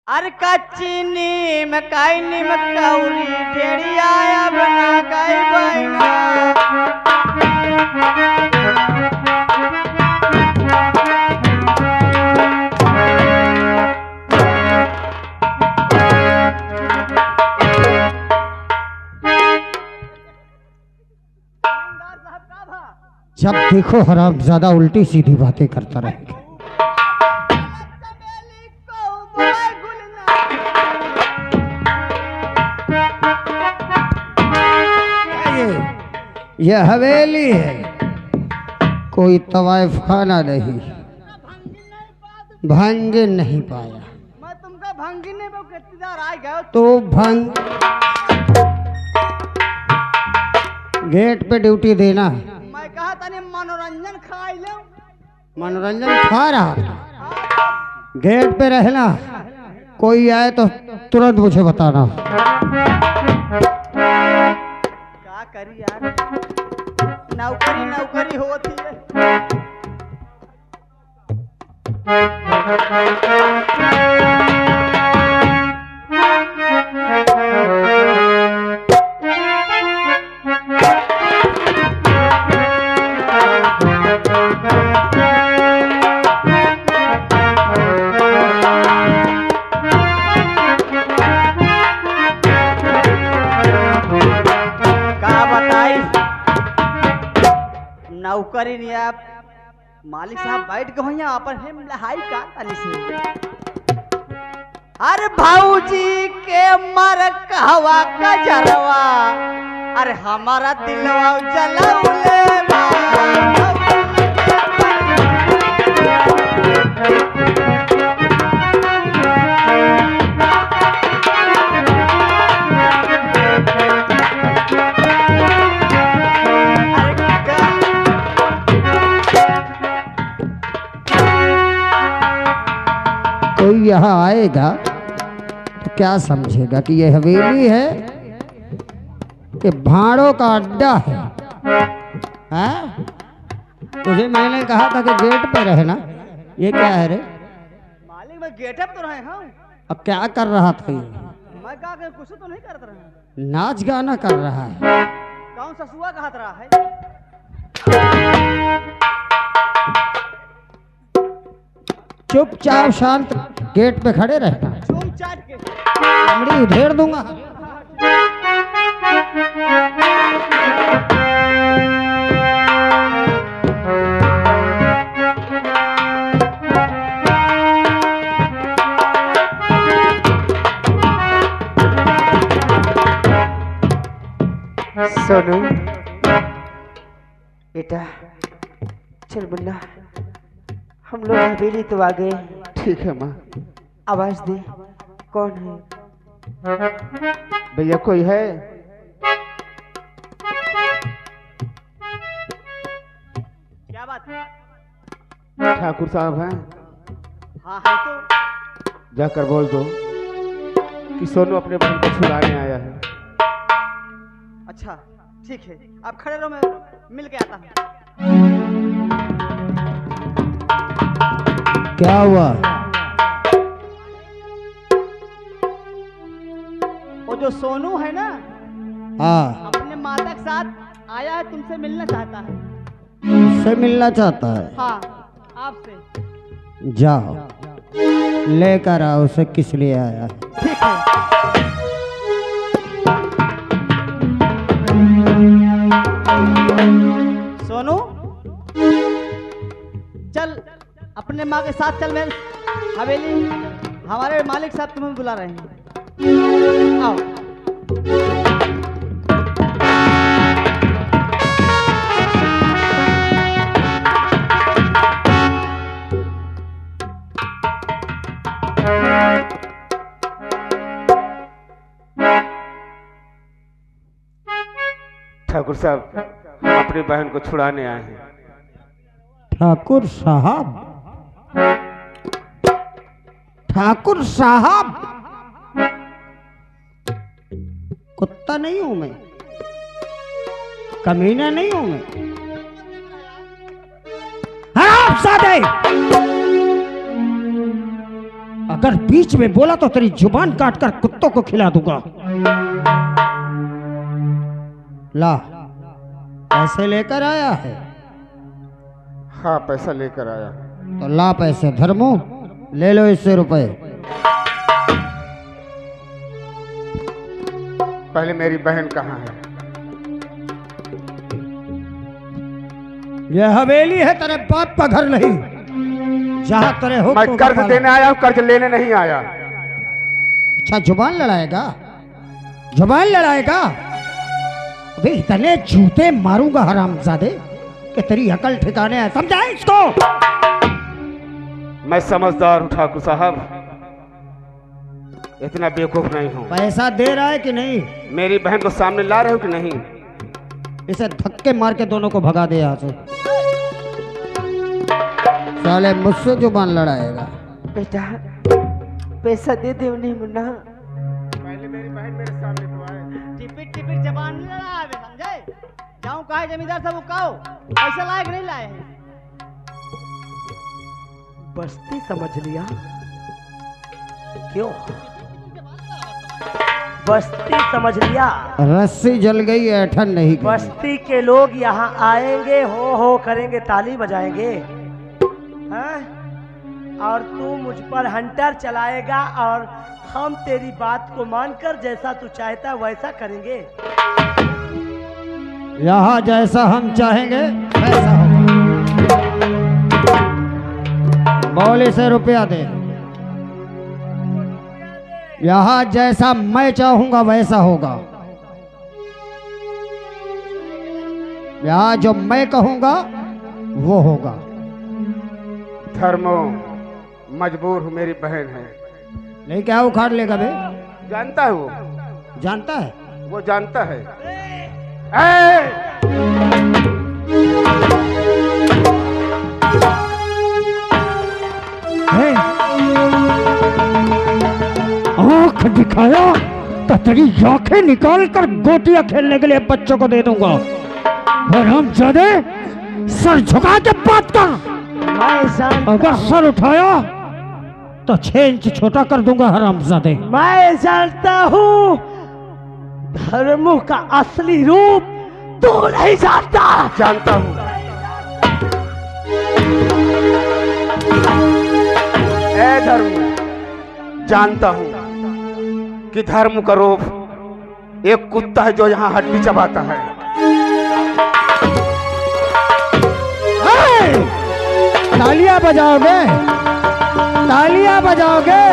अरे कच्ची नीम काई नीम कौरी ढेरी आया बना काई बैना जब देखो हराम ज्यादा उल्टी सीधी बातें करता रहेगा। ये हवेली है, कोई तवाइफ खाना नहीं, भंग नहीं पाया। मैं तुमका भंगी ने वो कितदार आ गए तो भंग गेट पे ड्यूटी देना है। मैं कहा तने मनोरंजन खाई ले मनोरंजन खा रहा था, गेट पे रहना, कोई आए तो तुरंत मुझे बताना। क्या करी यार, नौकरी नौकरी होती है। नौकरी नहीं आप मालिक साहब बैठ गए हैं अपन हम लहाई का तनी से। अरे भाऊजी के मर कहवा का जरवा, अरे हमारा दिलवा जलाउले कोई यहाँ आएगा तो क्या समझेगा कि ये हवेली है कि भाड़ों का अड्डा है? हाँ? तुझे मैंने कहा था कि गेट पे रहना, ये क्या है रे? मालिक मैं गेटअप तो रहे हाँ। अब क्या कर रहा था ये? मैं कहा कि कुछ तो नहीं करता रहा, नाच गाना कर रहा है। कौन सा सुआ कहा रहा है? चुपचाप शांत गेट पे खड़े रहना, चूम चाट के चमड़ी उधेड़ दूंगा। सोनू बेटा चल मुन्ना, हम लोग हवेली तो आ गए। ठीक है माँ। आवाज दे, कौन है? भैया कोई है? क्या बात है? ठाकुर साहब हैं? हाँ है तो। जाकर बोल दो कि सोनू अपने बहन को छुड़ाने आया है। अच्छा ठीक है, आप खड़े रहो, मैं मिल के आता हूँ। क्या हुआ? वो जो सोनू है ना, हाँ, अपने माता के साथ आया है, तुमसे मिलना चाहता है। उससे मिलना चाहता है? हाँ आपसे। जाओ लेकर आओ, उसे किस लिए आया है? ठीक है। सोनू चल अपने माँ के साथ चल मेरे हवेली, हमारे मालिक साहब तुम्हें बुला रहे हैं, आओ। ठाकुर साहब अपनी बहन को छुड़ाने आए हैं। ठाकुर साहब? ठाकुर साहब? कुत्ता नहीं हूं मैं, कमीना नहीं हूं मैं। हरामजादे! अगर बीच में बोला तो तेरी जुबान काटकर कुत्तों को खिला दूंगा। ला, पैसे लेकर आया है? हाँ पैसा लेकर आया। तो ला पैसे। धर्मू, ले लो इससे रुपए। पहले मेरी बहन कहाँ है? यह हवेली है, तेरे बाप का घर नहीं। जहां तेरे हो मैं कर्ज देने आया हूँ, कर्ज लेने नहीं आया। अच्छा, जुबान लड़ाएगा? जुबान लड़ाएगा? अबे इतने जूते मारूंगा हरामजादे कि तेरी अकल ठिकाने है। समझा इसको? मैं समझदार हूँ ठाकुर साहब, इतना बेवकूफ नहीं हूँ। पैसा दे रहा है कि नहीं? मेरी बहन को सामने ला रहे हो कि नहीं? इसे धक्के मार के दोनों को भगा दे यहाँ से। साले मुझसे जुबान लड़ाएगा। बेटा पैसा दे दे नहीं मुन्ना। पहले मेरी बहन मेरे सामने तो आए। टिपिट टिपिट जबान नहीं लड़ावे, समझे? जाऊं कहा जमींदार साहब कहो पैसा लायक नहीं लाए हैं। बस्ती समझ लिया क्यों? बस्ती समझ लिया। रस्सी जल गई, ऐठन नहीं की। बस्ती के लोग यहाँ आएंगे, हो करेंगे, ताली बजाएंगे, हाँ? और तू मुझ पर हंटर चलाएगा और हम तेरी बात को मानकर जैसा तू चाहता वैसा करेंगे। यहाँ जैसा हम चाहेंगे वैसा होगा। बोले से रुपया दे। यहाँ जैसा मैं चाहूंगा वैसा होगा। यहाँ जो मैं कहूंगा वो होगा। धर्मो, मजबूर हूँ, मेरी बहन है। नहीं, क्या उखाड़ लेगा बे? जानता है वो? जानता है? वो जानता है। आंख दिखाया तो तेरी आंखें निकाल कर गोटियां खेलने के लिए बच्चों को दे दूंगा। और हम ज्यादा सर झुका के बात कर। अगर सर उठाया तो 6 इंच छोटा कर दूंगा हरामजादे। मैं जानता हूँ धर्मू का असली रूप तू नहीं जानता। जानता हूँ। ए धर्मू, जानता हूँ कि धर्म का रूप एक कुत्ता है जो यहाँ हड्डी चबाता है। तालियां बजाओगे? तालियां बजाओगे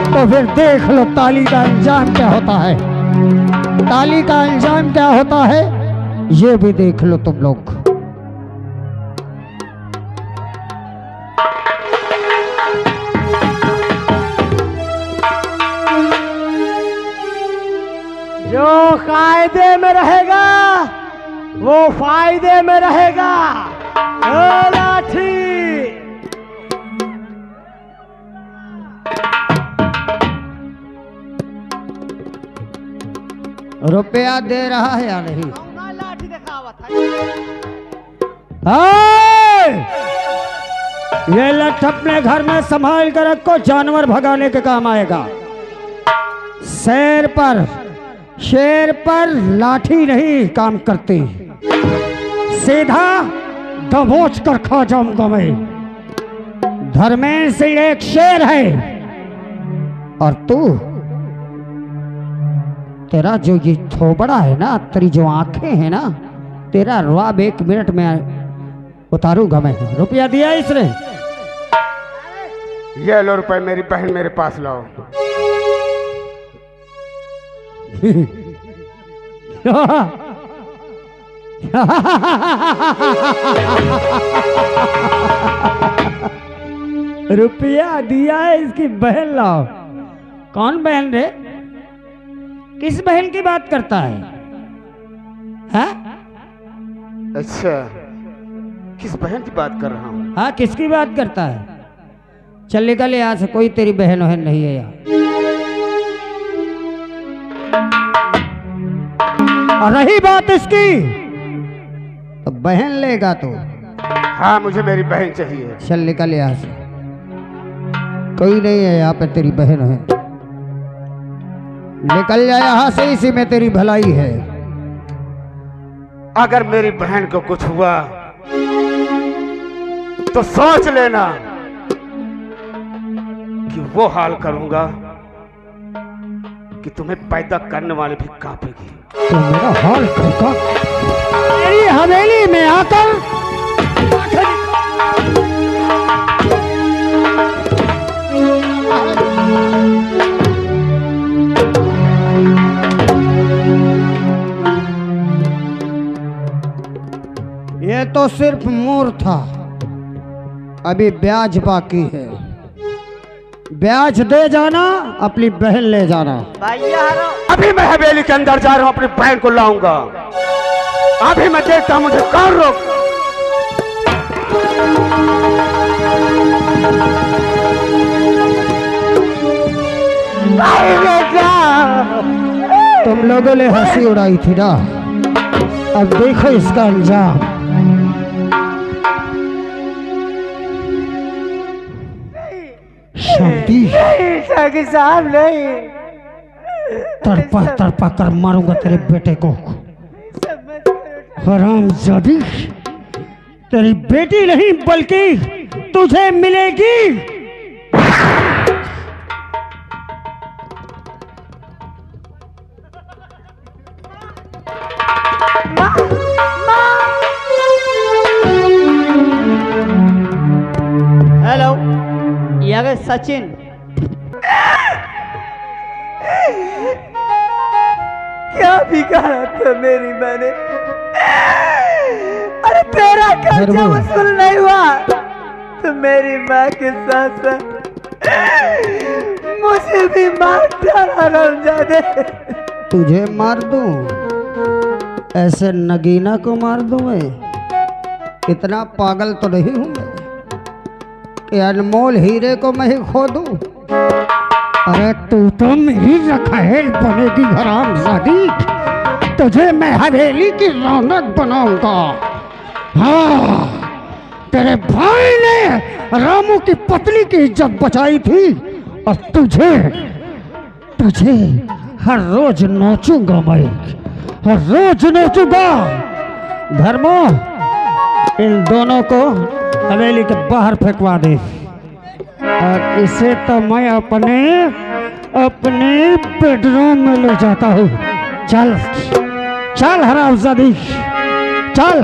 तो फिर देख लो ताली का अंजाम क्या होता है। ताली का अंजाम क्या होता है ये भी देख लो तुम लोग। जो कायदे में रहेगा वो फायदे में रहेगा। ओ लाठी, रुपया दे रहा है या नहीं? लाठी दिखावत ये लठ अपने घर में संभाल कर रखो, जानवर भगाने के काम आएगा। शेर पर लाठी नहीं काम करती, सीधा दबोच कर खा जाऊंगा मैं। धर्मेंद्र सिंह एक शेर है और तू, तेरा जो ये थोबड़ा है ना, तेरी जो आंखें हैं ना, तेरा रुआब 1 मिनट में उतारूंगा मैं। रुपया दिया इसने? ये लो रुपए, मेरी बहन मेरे पास लाओ। रुपया दिया है, इसकी बहन लाओ। कौन बहन रे? किस बहन की बात करता है? हाँ? अच्छा, किस बहन की बात कर रहा हूँ? हाँ, किसकी बात करता है? चल निकल यहाँ से, कोई तेरी बहन वहन नहीं है यहाँ। और रही बात इसकी, तो बहन लेगा तू? हाँ, मुझे मेरी बहन चाहिए। चल निकल यहाँ से। कोई नहीं है यहाँ पे, तेरी बहन है। निकल जा यहाँ से, इसी में तेरी भलाई है। अगर मेरी बहन को कुछ हुआ तो सोच लेना कि वो हाल करूंगा कि तुम्हें पैदा करने वाले भी कांपेगी। तो मेरा हाल करता मेरी हवेली में आकर ये तो सिर्फ मोर था, अभी ब्याज बाकी है। ब्याज दे जाना, अपनी बहन ले जाना। भैया हरो अभी मैं हवेली के अंदर जा रहा हूं, अपनी बहन को लाऊंगा। अभी मैं देखता हूं मुझे कौन रोक। तुम लोगों ने हंसी उड़ाई थी ना, अब देखो इसका अंजाम। शांति साहब नहीं, तड़पा तड़पा कर मारूंगा तेरे बेटे को। हरामजादी, तेरी बेटी नहीं बल्कि तुझे मिलेगी। हेलो, ये सचिन। क्या बिगाड़ा था मेरी मैंने? अरे तेरा खर्चा वसूल नहीं हुआ तो मेरी माँ के साथ साथ मुझे भी मार डाला रमजादे। तुझे मार दूं? ऐसे नगीना को मार दूं मैं? इतना पागल तो नहीं हूं मैं कि अनमोल हीरे को मैं ही खो दूं। अरे तू तो मेरी रखैल बनेगी हरामजादी, तुझे मैं हवेली की रौनक बनाऊंगा। हाँ, तेरे भाई ने रामू की पत्नी की इज्जत बचाई थी और तुझे हर रोज नोचूंगा मैं, हर रोज नोचूंगा। धर्मो, इन दोनों को हवेली के बाहर फेंकवा दे और इसे तो मैं अपने बेडरूम में ले जाता हूँ। चल चल हरामजादी, चल।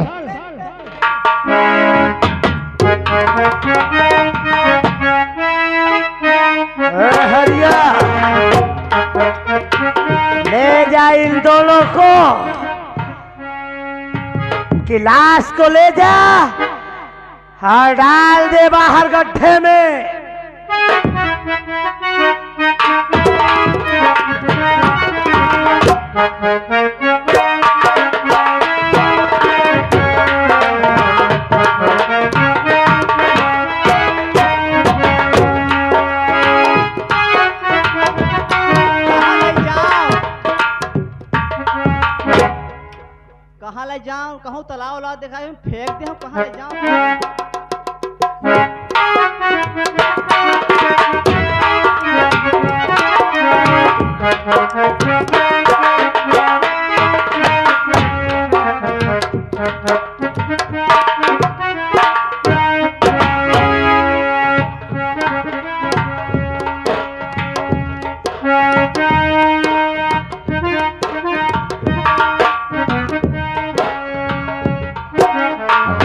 हरिया, ले जा इन दोनों को, गिलास को ले जा और डाल दे बाहर गड्ढे में। कहाँ ले जाऊं? कहूँ तालाब उलाब दिखाई फेंक दे, कहाँ ले जाऊं?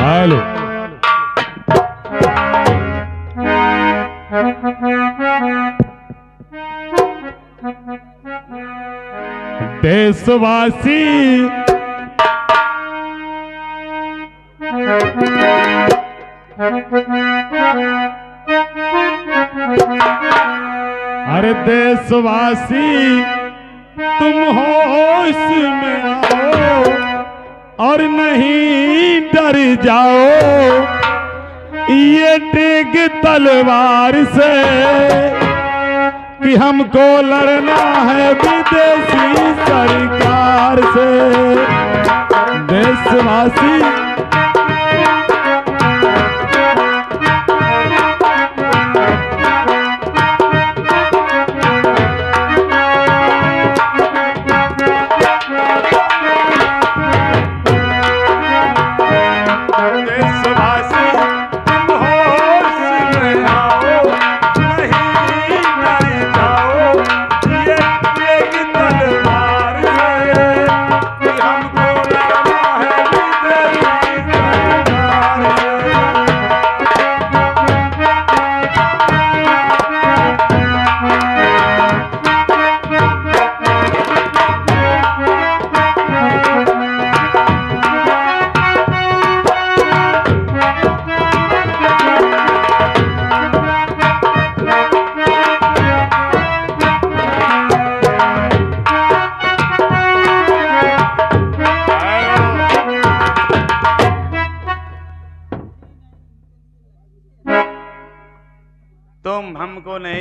हेलो, देशवासी अरे देशवासी तुम होश में आओ और नहीं डर जाओ, ये टेक तलवार से कि हमको लड़ना है विदेशी सरकार से। देशवासी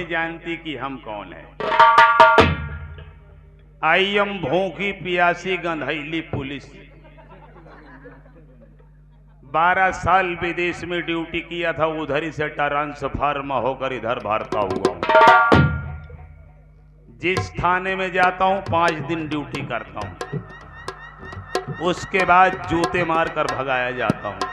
नहीं जानती कि हम कौन है। आई एम भूखी प्यासी गंधैली पुलिस। 12 साल विदेश में ड्यूटी किया था, उधर ही से ट्रांसफर होकर इधर भरता हुआ हूं। जिस थाने में जाता हूं 5 दिन ड्यूटी करता हूं, उसके बाद जूते मारकर भगाया जाता हूं।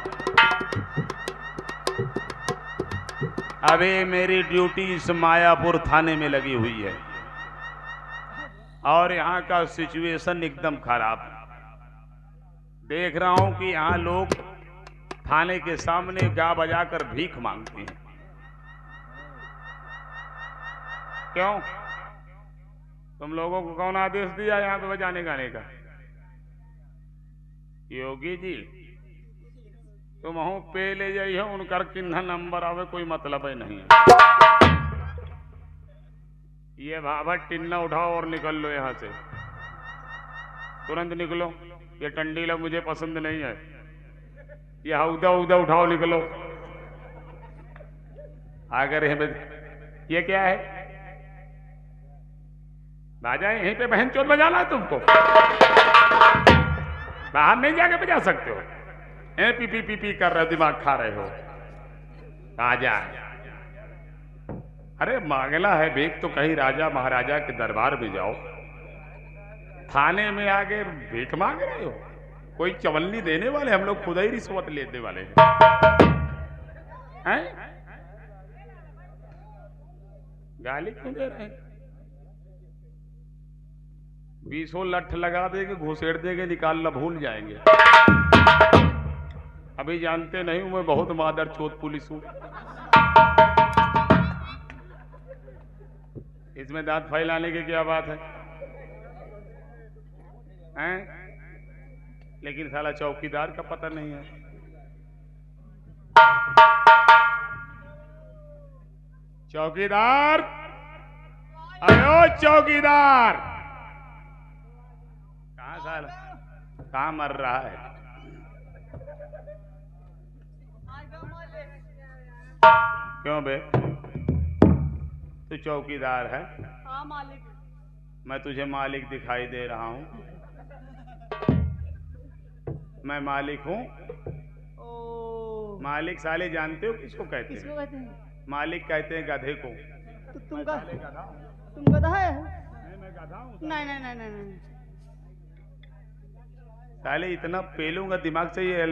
अबे मेरी ड्यूटी इस मायापुर थाने में लगी हुई है और यहाँ का सिचुएशन एकदम खराब है। देख रहा हूं कि यहाँ लोग थाने के सामने गा बजाकर भीख मांगते हैं। क्यों? तुम लोगों को कौन आदेश दिया यहाँ पे बजाने गाने का? योगी जी, तुम हो पे ले जाइए, उनका किन्ना नंबर आवे कोई मतलब ही नहीं है। ये बाबा टिन्ना उठाओ और निकल लो यहाँ से, तुरंत निकलो। ये टंडीला मुझे पसंद नहीं है। ये हौदा उदा उठाओ, निकलो। अगर ये क्या है? बाजा यहीं पे बहन चोट बजाना है तुमको, बाहर नहीं जाके बजा सकते हो। पी पी पी पी कर रहे हो, दिमाग खा रहे हो। राजा, अरे मांगना है भीख तो कहीं राजा महाराजा के दरबार में जाओ, थाने में आके भीख मांग रहे हो। कोई चवन्नी देने वाले, हम लोग खुद ही रिश्वत लेने वाले हैं। गाली क्यों दे रहे हैं? 20 लठ लगा देंगे, घुसेड़ देंगे, निकालना भूल जाएंगे। अभी जानते नहीं हूं मैं बहुत मादर चोत पुलिस हूं। इसमें दांत फैलाने की क्या बात है? हैं? लेकिन साला चौकीदार का पता नहीं है। चौकीदार, आयो चौकीदार। कहां साला, कहां मर रहा है? क्यों बे, तू चौकीदार है? हाँ मालिक। मैं तुझे मालिक दिखाई दे रहा हूं। मैं मालिक हूं। मालिक साले जानते हो किसको कहते हैं? किसको कहते हैं? मालिक कहते हैं गधे को। तो तुम गधा है? मैं गधा हूं। नहीं नहीं नहीं नहीं नहीं। साले इतना पेलूंगा दिमाग से, ये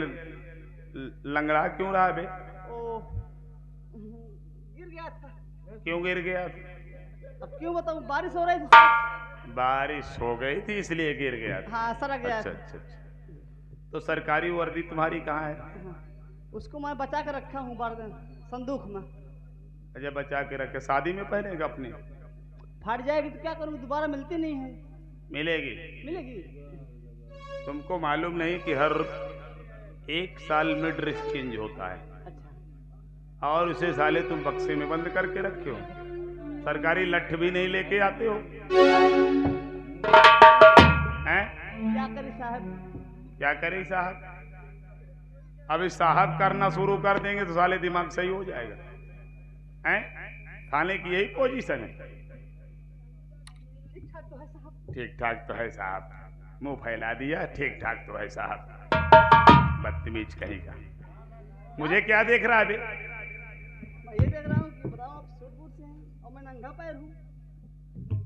लंगड़ा क्यों रहा बे? गिर गया था। क्यों गिर गया? अब क्यों बताऊं, बारिश हो रही थी। बारिश हो गई थी इसलिए गिर गया था। हाँ, सरक गया। अच्छा अच्छा अच्छा। तो सरकारी वर्दी तुम्हारी कहाँ है? उसको मैं बचा के रखा हूँ संदूक में। अच्छा, बचा के रखे। शादी में पहनेगा अपनी? फट जाएगी तो क्या करूँ, दोबारा मिलती नहीं है। मिलेगी मिलेगी। तुमको मालूम नहीं कि हर 1 साल में ड्रेस चेंज होता है। अच्छा। और उसे साले तुम बक्से में बंद करके रखे हो। सरकारी लठ भी नहीं लेके आते हो हैं? क्या करें साहब? क्या करें साहब? अभी साहब करना शुरू कर देंगे तो साले दिमाग सही हो जाएगा। हैं? थाने की यही पोजीशन है। ठीक ठाक तो है साहब। मुंह फैला दिया, ठीक ठाक तो है साहब। बदतमीज कहीं का। मुझे क्या देख रहा है अभी? मैं ये देख रहा हूँ कि बताओ आप सूट बूट से हैं और मैं नंगा पैर हूँ।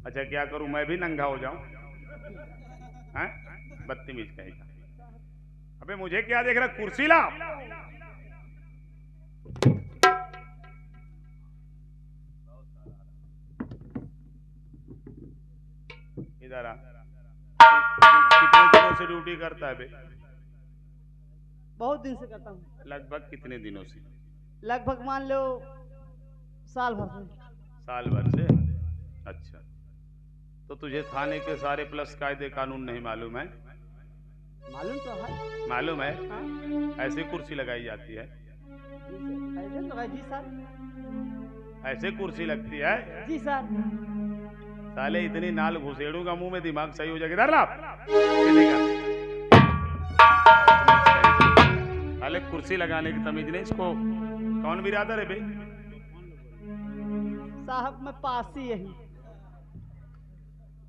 अच्छा, क्या करूं, मैं भी नंगा हो जाऊं? हैं? बदतमीज कहीं का। अबे मुझे क्या देख रहा? कुर्सी ला। इधर आ। कितने दिनों से ड्यूटी करता है बे? बहुत दिन से करता हूँ। लगभग कितने दिनों से? लगभग मान लो साल भर से। साल भर से? अच्छा, तो तुझे थाने के सारे प्लस कायदे कानून नहीं मालूम है? मालूम तो है। मालूम है? हाँ? ऐसे कुर्सी लगाई जाती है? ऐसे तो है जी सर। ऐसे कुर्सी लगती है? जी सर। साले इतनी नाल घुसेड़ूंगा मुंह में, दिमाग सही हो जाएगा। इधर ला। साले कुर्सी लगाने की तमीज नहीं इसको। कौन बिरादर है भाई? साहब मैं पासी यही।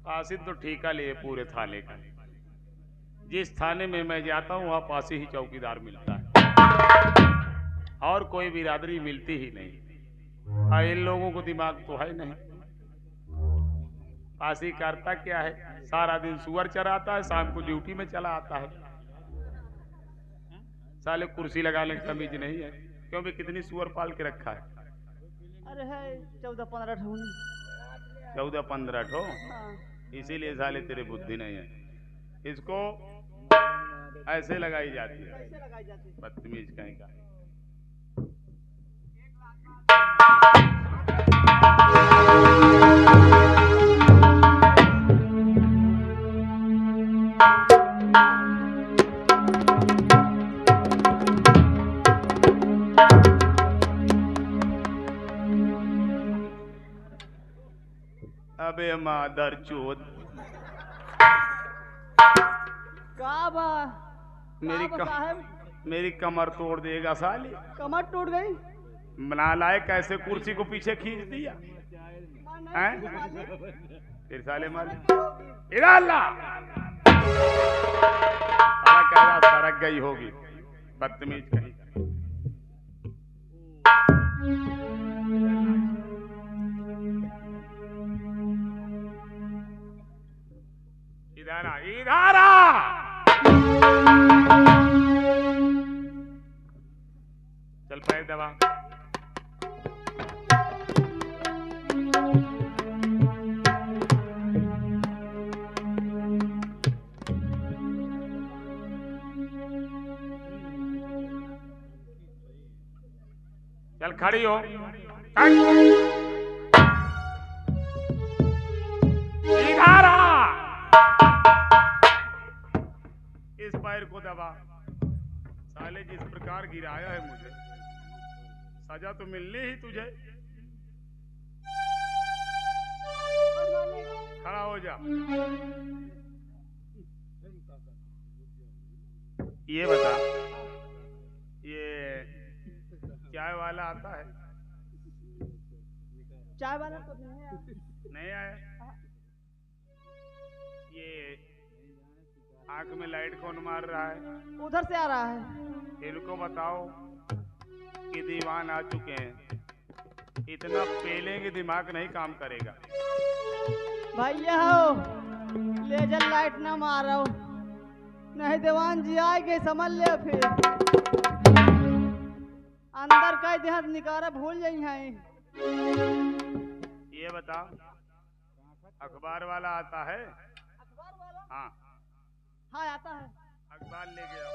पासी तो ठीका लिए पूरे थाने का। जिस थाने में मैं जाता हूँ वहाँ पासी ही चौकीदार मिलता है और कोई बिरादरी मिलती ही नहीं। और इन लोगों को दिमाग तो है नहीं। पासी करता क्या है, सारा दिन सुअर चराता है, शाम को ड्यूटी में चला आता है। साले कुर्सी लगाने की तमीज नहीं है। क्यों भी कितनी सुअर पाल के रखा है? अरे है 14-15 ठूनी। 14-15 ठो। हाँ। इसीलिए साले तेरे बुद्धि नहीं है। इसको ऐसे लगाई जाती है। कैसे लगाई जाती है? बदतमीज कहीं का। अबे मादर चोद, का बा मेरी का बा साहब? मेरी कमर तोड़ देगा साली। कमर टूट गई। नालायक कैसे कुर्सी को पीछे खींच दिया हैं? फिर साले मार इधर अल्लाह कह रहा सरक गई होगी। बदतमीज कहीं का। इधर आ, इधर आ। चल पैर दबा। चल खड़ी हो। इधर आ। इस पैर को दबा। साले जिस प्रकार गिराया है मुझे, सजा तो मिलनी ही तुझे। खड़ा हो जा। ये बता, ये चाय वाला आता है? चाय वाला तो नहीं आया। ये आंख में लाइट कौन मार रहा है? उधर से आ रहा है। इनको बताओ कि दीवान आ चुके हैं। इतना पेलेंगे दिमाग नहीं काम करेगा। भैया हो, लेजर लाइट ना मारो, नहीं दीवान जी आएंगे समझ ले। फिर अंदर का देहात निकारा भूल जाई हैं। ये बता, अखबार वाला आता है? अखबार वाला? हाँ हाँ आता है। अखबार लेके आओ।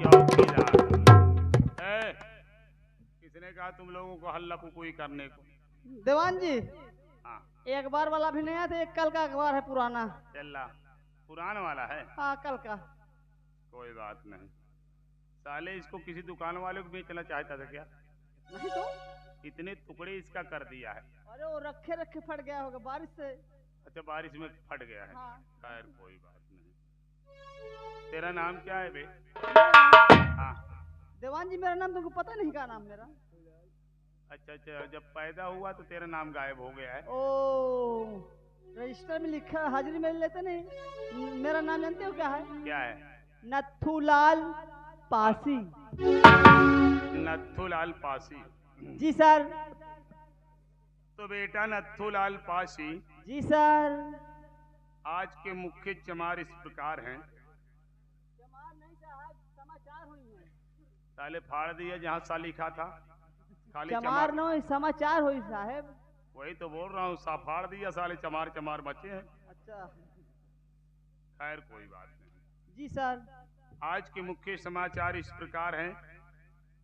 चौकीदार, किसने कहा तुम लोगों को हल्ला पुपुई करने को? दीवान जी, हाँ एक बार वाला भी नहीं आया था, एक कल का अखबार है पुराना। चल्ला पुरान वाला है? हाँ कल का। कोई बात नहीं। साले इसको किसी दुकान वाले को बेचना चाहता था क्या? नहीं तो इतने टुकड़े इसका कर दिया है। अरे वो रखे रखे फट गया होगा बारिश से। अच्छा बारिश में फट गया है। हाँ। खैर कोई बात नहीं। तेरा नाम क्या है बे? हाँ दीवान जी मेरा नाम तुमको पता नहीं क्या नाम मेरा? अच्छा अच्छा, जब पैदा हुआ तो तेरा नाम गायब हो गया है। ओ रजिस्टर में लिखा, हाजिरी में लेते नहीं। मेरा नाम जानते हो क्या है? क्या है? नथुलाल पासी। नथुलाल पासी? जी सर। तो बेटा नथुलाल पासी, जी सर। आज के मुख्य चमार इस प्रकार हैं। चमार नहीं साहब, समाचार हुई है। साले फाड़ दिया जहाँ सा लिखा था। खाली चमार नहीं समाचार हुई साहब। वही तो बोल रहा हूँ, सा फाड़ दिया, साले चमार चमार बचे हैं। अच्छा खैर कोई बात नहीं। जी सर। आज के मुख्य समाचार इस प्रकार हैं।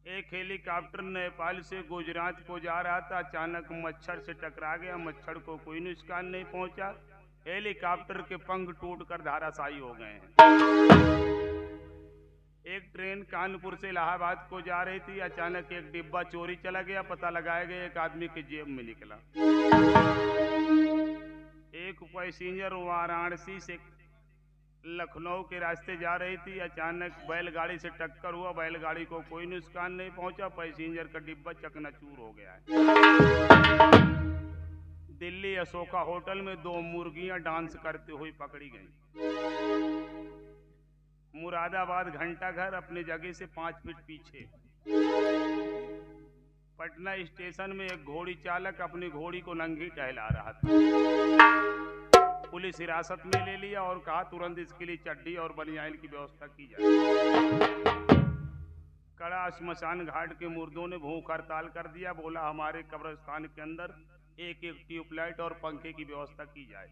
एक हेलीकॉप्टर नेपाल से गुजरात को जा रहा था, अचानक मच्छर से टकरा गया। मच्छर को कोई नुकसान नहीं पहुंचा। हेलीकॉप्टर के पंख टूटकर धराशायी हो गए हैं। एक ट्रेन कानपुर से इलाहाबाद को जा रही थी, अचानक एक डिब्बा चोरी चला गया। पता लगाया गया, एक आदमी की जेब में निकला। एक पैसेंजर वाराणसी से लखनऊ के रास्ते जा रही थी, अचानक बैलगाड़ी से टक्कर हुआ। बैलगाड़ी को कोई नुकसान नहीं पहुंचा, पैसेंजर का डिब्बा चकनाचूर हो गया है। दिल्ली अशोका होटल में 2 मुर्गियां डांस करते हुए पकड़ी गईं। मुरादाबाद घंटा घर अपनी जगह से 5 फीट पीछे। पटना स्टेशन में एक घोड़ी चालक अपनी घोड़ी को नंगी टहला रहा था। पुलिस हिरासत में ले लिया और कहा तुरंत इसके लिए चड्डी और बनियान की व्यवस्था की जाए। कड़ा श्मशान घाट के मुर्दों ने भूख हड़ताल कर दिया। बोला हमारे कब्रिस्तान के अंदर एक ट्यूबलाइट और पंखे की व्यवस्था की जाए।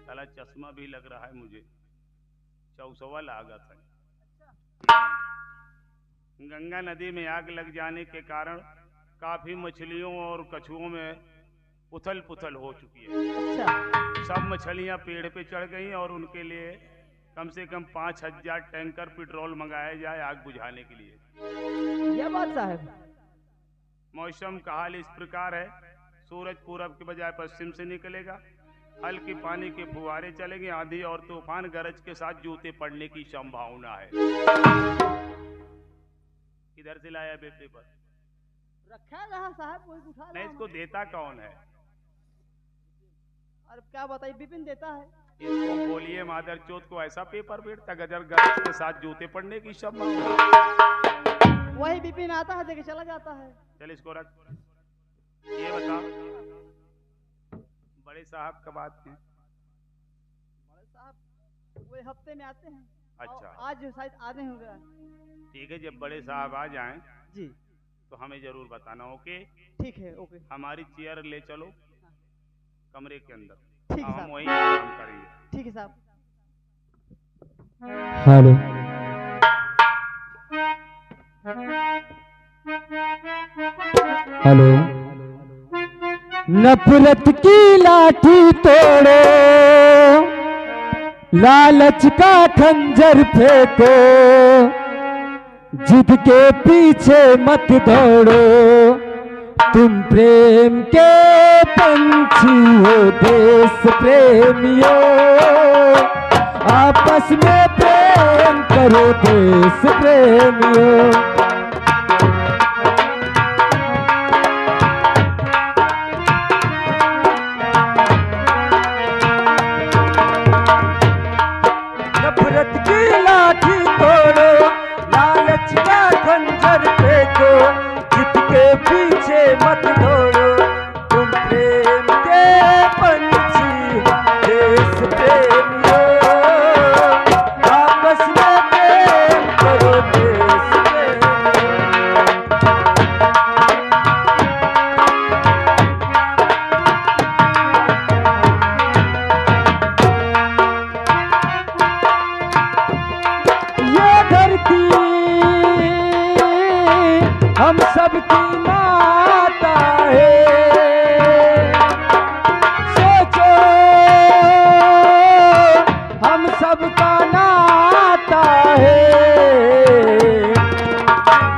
साला चश्मा भी लग रहा है मुझे, चौसवा लागत है। गंगा नदी में आग लग जाने के कारण काफी मछलियों और कछुओं में उथल पुथल हो चुकी है। अच्छा। सब मछलियां पेड़ पे चढ़ गई और उनके लिए कम से कम 5000 टैंकर पेट्रोल मंगाया जाए आग बुझाने के लिए। यह बात साहब। मौसम का हाल इस प्रकार है, सूरज पूरब के बजाय पश्चिम से निकलेगा, हल्के पानी के फुहारे चलेंगे, आंधी और तूफान गरज के साथ जूते पड़ने की संभावना है। किधर से लाया बेटे पर? रखा रहा साहब, कोई उठा नहीं, इसको देता कौन है? अरे क्या बताइए, विपिन देता है। इसको बोलिए मादर चोत को ऐसा पेपर बेचता गजर गरज के साथ जूते पड़ने की संभावना। वही विपिन आता है, देके चला जाता है। चल इसको रख। ये बता बड़े साहब कब आते हैं? बड़े साहब वो हफ्ते में आते हैं। अच्छा, आज शायद आने होंगे। ठीक है, जब बड़े साहब आ जाएं जी तो हमें जरूर बताना। ओके ठीक है। ओके। हमारी चेयर ले चलो कमरे के अंदर, ठीक है हम साहब। वहीं आराम करेंगे। ठीक है साहब। हेलो। हेलो। नफरत की लाठी तोड़ो, लालच का खंजर फेंको, जिद के पीछे मत दौड़ो, तुम प्रेम के पंछी हो देश प्रेमियों, आपस में प्रेम करो देश प्रेमियों। नफरत की लाठी तोड़ो, लालच का खंजर फेंको, जिद के पीछे मत दौड़ो, तुम प्रेम के पंछी देश प्रेमियों, आपस में प्रेम करो देश प्रेमियों। ये धरती हम सबकी माता है, सोचो हम सबका नाता है,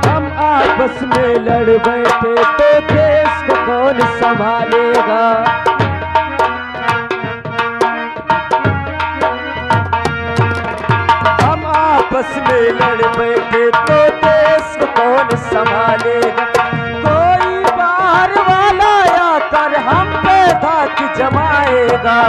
हम आपस में लड़ बैठे तो देश को कौन संभालेगा। हम आपस में लड़ बैठे तो देश को कौन संभालेगा। कोई बाहर वाला आकर हम पे धाक जमाएगा।